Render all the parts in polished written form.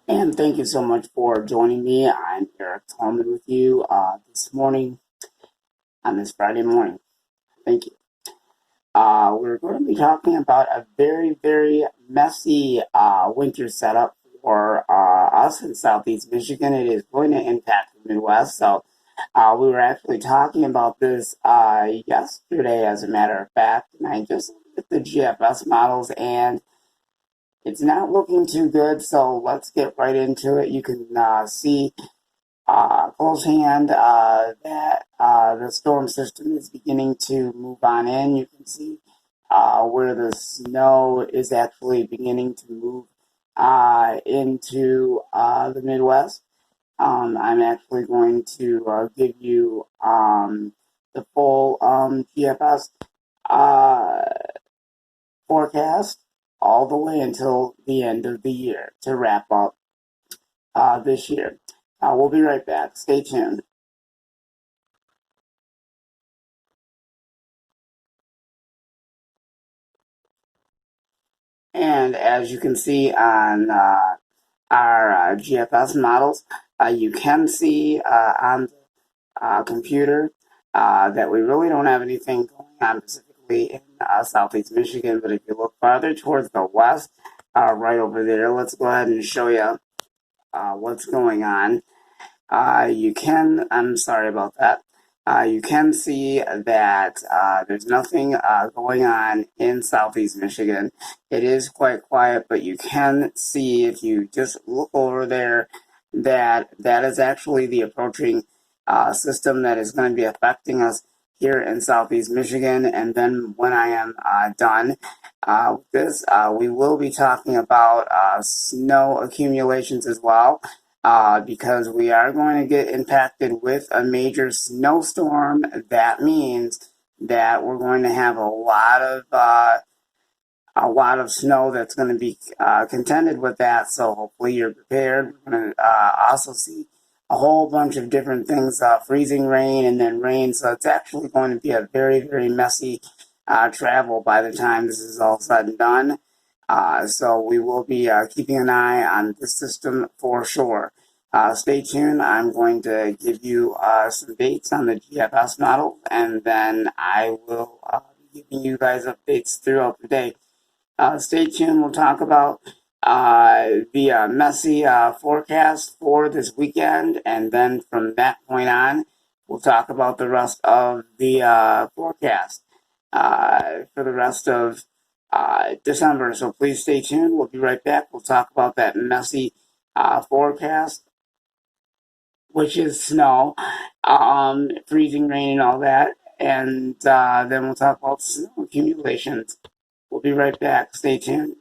And thank you so much for joining me. I'm Eric Tallman with you this morning on this Friday morning. Thank you. We're going to be talking about a very, very messy winter setup for us in Southeast Michigan. It is going to impact the Midwest. So we were actually talking about this yesterday, as a matter of fact, and I just looked at the GFS models and it's not looking too good. So let's get right into it. You can see close hand that the storm system is beginning to move on in. You can see where the snow is actually beginning to move into the Midwest. I'm actually going to give you the full GFS uh, forecast all the way until the end of the year to wrap up this year. We'll be right back. Stay tuned. And as you can see on our GFS models, you can see on the computer that we really don't have anything going on specifically in Southeast Michigan. But if you look farther towards the west, right over there, let's go ahead and show you what's going on. I'm sorry about that. You can see that there's nothing going on in Southeast Michigan. It is quite quiet, but you can see if you just look over there that that is actually the approaching system that is going to be affecting us here in Southeast Michigan. And then when I am done with this, we will be talking about snow accumulations as well because we are going to get impacted with a major snowstorm. That means that we're going to have a lot of snow that's going to be contended with that. So hopefully you're prepared. We're going to also see a whole bunch of different things, freezing rain and then rain. So it's actually going to be a very, very messy travel by the time this is all said and done. So we will be keeping an eye on this system for sure. Stay tuned. I'm going to give you some dates on the GFS model, and then I will be giving you guys updates throughout the day. Stay tuned. We'll talk about the messy forecast for this weekend, and then from that point on, we'll talk about the rest of the forecast for the rest of December. So please stay tuned. We'll be right back. We'll talk about that messy forecast, which is snow, freezing rain, and all that. And then we'll talk about snow accumulations. We'll be right back. Stay tuned.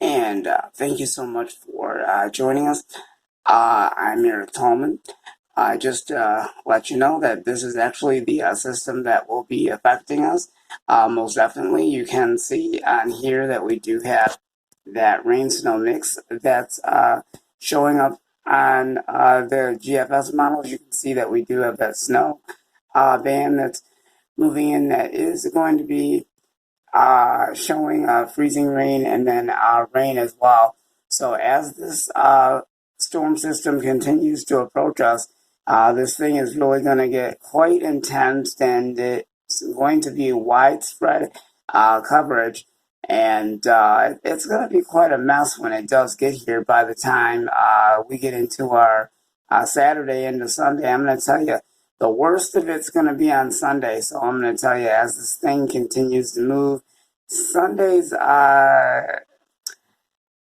And thank you so much for joining us. I'm Eric Tallman. Just let you know that this is actually the system that will be affecting us. Most definitely, you can see on here that we do have that rain snow mix that's showing up on the GFS models. You can see that we do have that snow band that's moving in that is going to be showing freezing rain and then rain as well. So as this storm system continues to approach us, this thing is really going to get quite intense, and it's going to be widespread coverage. And it's going to be quite a mess when it does get here by the time we get into our Saturday into Sunday. I'm going to tell you, the worst of it's going to be on Sunday. So I'm going to tell you, as this thing continues to move, Sunday's, I'm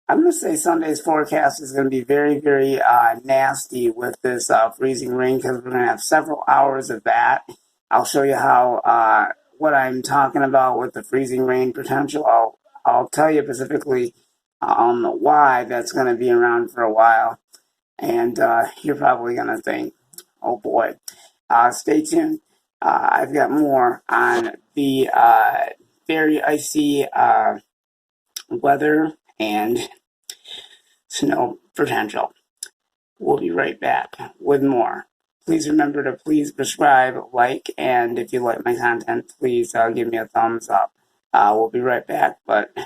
going to say Sunday's forecast is going to be very, very nasty with this freezing rain, because we're going to have several hours of that. I'll show you how what I'm talking about with the freezing rain potential. I'll tell you specifically why that's going to be around for a while, and you're probably going to think, oh boy. Stay tuned. I've got more on the very icy weather and snow potential. We'll be right back with more. Please remember to please subscribe, like, and if you like my content, please give me a thumbs up. We'll be right back, but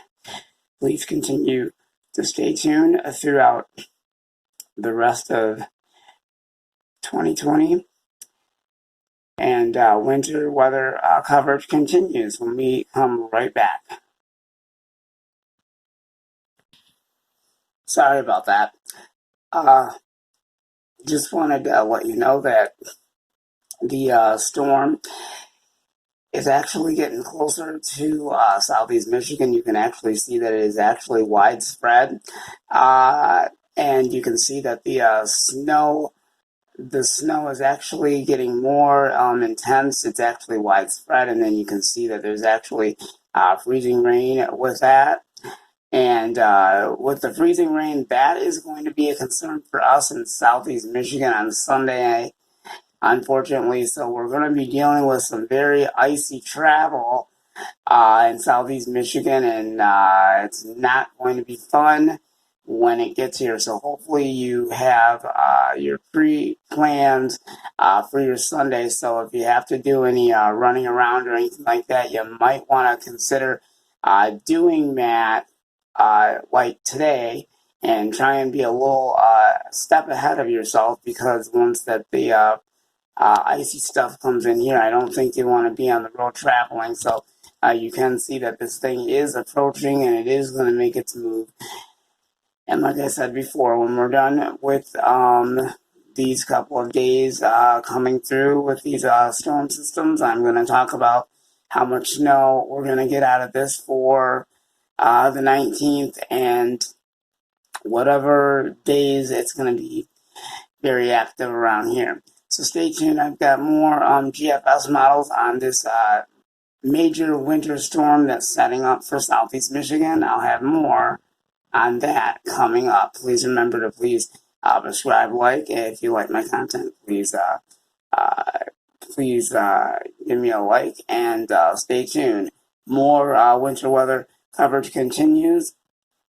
please continue to stay tuned throughout the rest of 2020. And winter weather coverage continues when we come right back. Sorry about that. Uh, just wanted to let you know that the storm is actually getting closer to southeast Michigan. You can actually see that it is actually widespread. And you can see that the snow is actually getting more intense. It's actually widespread, and then you can see that there's actually freezing rain with that. And with the freezing rain, that is going to be a concern for us in southeast Michigan on Sunday, unfortunately. So we're going to be dealing with some very icy travel in southeast Michigan, and it's not going to be fun when it gets here. So hopefully you have your pre-plans for your Sunday. So if you have to do any running around or anything like that, you might want to consider doing that like today, and try and be a little step ahead of yourself, because once that the icy stuff comes in here, I don't think you want to be on the road traveling. So you can see that this thing is approaching, and it is going to make its move. And like I said before, when we're done with these couple of days coming through with these storm systems, I'm going to talk about how much snow we're going to get out of this for the 19th and whatever days it's going to be very active around here. So stay tuned. I've got more GFS models on this major winter storm that's setting up for southeast Michigan. I'll have more on that coming up. Please remember to subscribe, like, and if you like my content, please give me a like, and stay tuned. More winter weather coverage continues.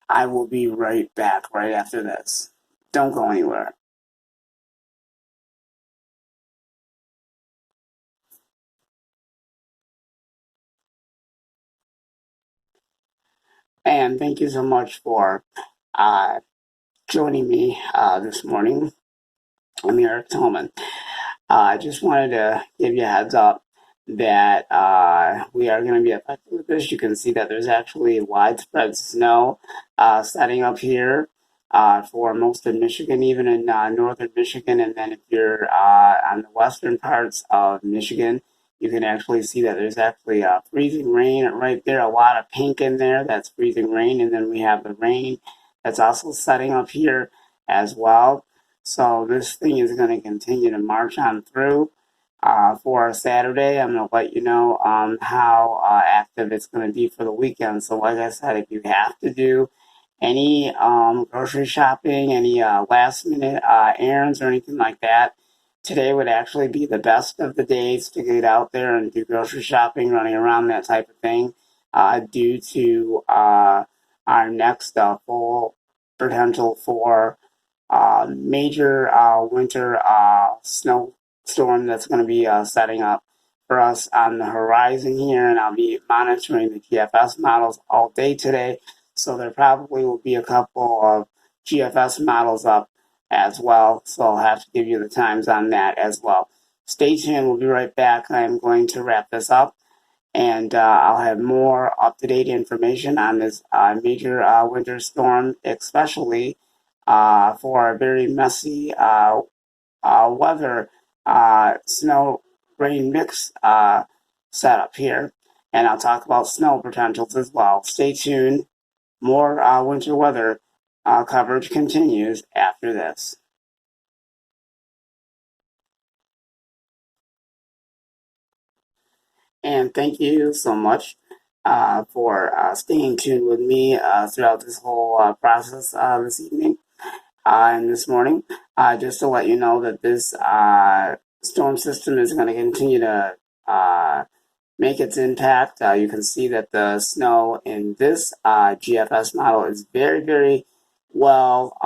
I will be right back right after this. Don't go anywhere. And thank you so much for joining me this morning. I'm Eric Tillman. I just wanted to give you a heads up that we are going to be affected with this. You can see that there's actually widespread snow setting up here for most of Michigan, even in northern Michigan. And then if you're on the western parts of Michigan, you can actually see that there's actually freezing rain right there, a lot of pink in there. That's freezing rain. And then we have the rain that's also setting up here as well. So this thing is going to continue to march on through for Saturday. I'm going to let you know how active it's going to be for the weekend. So like I said, if you have to do any grocery shopping, any last minute errands or anything like that, today would actually be the best of the days to get out there and do grocery shopping, running around, that type of thing, due to our next full potential for major winter snowstorm that's going to be setting up for us on the horizon here. And I'll be monitoring the GFS models all day today. So there probably will be a couple of GFS models up as well. So I'll have to give you the times on that as well. Stay tuned. We'll be right back. I'm going to wrap this up, and I'll have more up-to-date information on this major winter storm, especially for a very messy weather, snow rain mix setup here. And I'll talk about snow potentials as well. Stay tuned. More winter weather coverage continues after this. And thank you so much for staying tuned with me throughout this whole process this evening. And this morning, just to let you know that this storm system is going to continue to make its impact. You can see that the snow in this GFS model is very, very well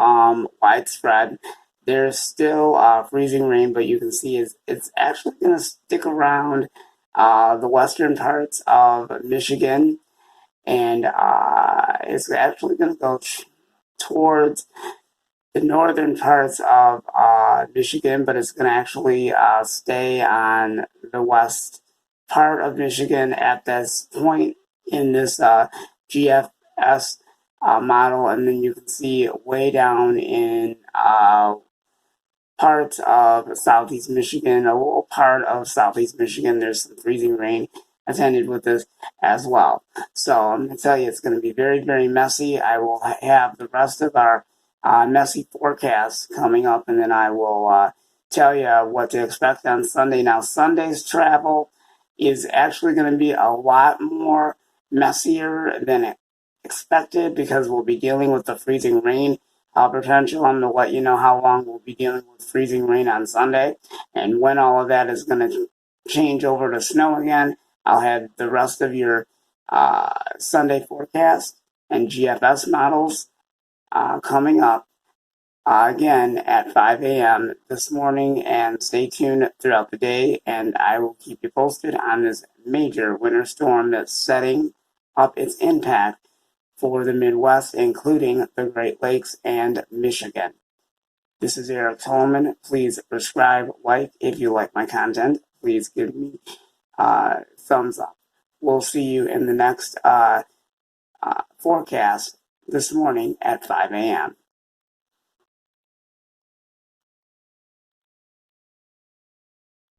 widespread. There's still freezing rain, but you can see it's actually going to stick around the western parts of Michigan and it's actually going to go towards the northern parts of Michigan, but it's going to actually stay on the west part of Michigan at this point in this GFS model. And then you can see way down in parts of southeast Michigan, a little part of southeast Michigan, there's some freezing rain attended with this as well. So I'm going to tell you, it's going to be very, very messy. I will have the rest of our messy forecast coming up, and then I will tell you what to expect on Sunday. Now, Sunday's travel is actually going to be a lot more messier than expected because we'll be dealing with the freezing rain potential. I'm going to let you know how long we'll be dealing with freezing rain on Sunday and when all of that is going to change over to snow again. I'll have the rest of your Sunday forecast and GFS models coming up again at 5 a.m. this morning, and stay tuned throughout the day, and I will keep you posted on this major winter storm that's setting up its impact for the Midwest, including the Great Lakes and Michigan. This is Eric Tolman. Please subscribe, like if you like my content. Please give me thumbs up. We'll see you in the next forecast this morning at 5 a.m.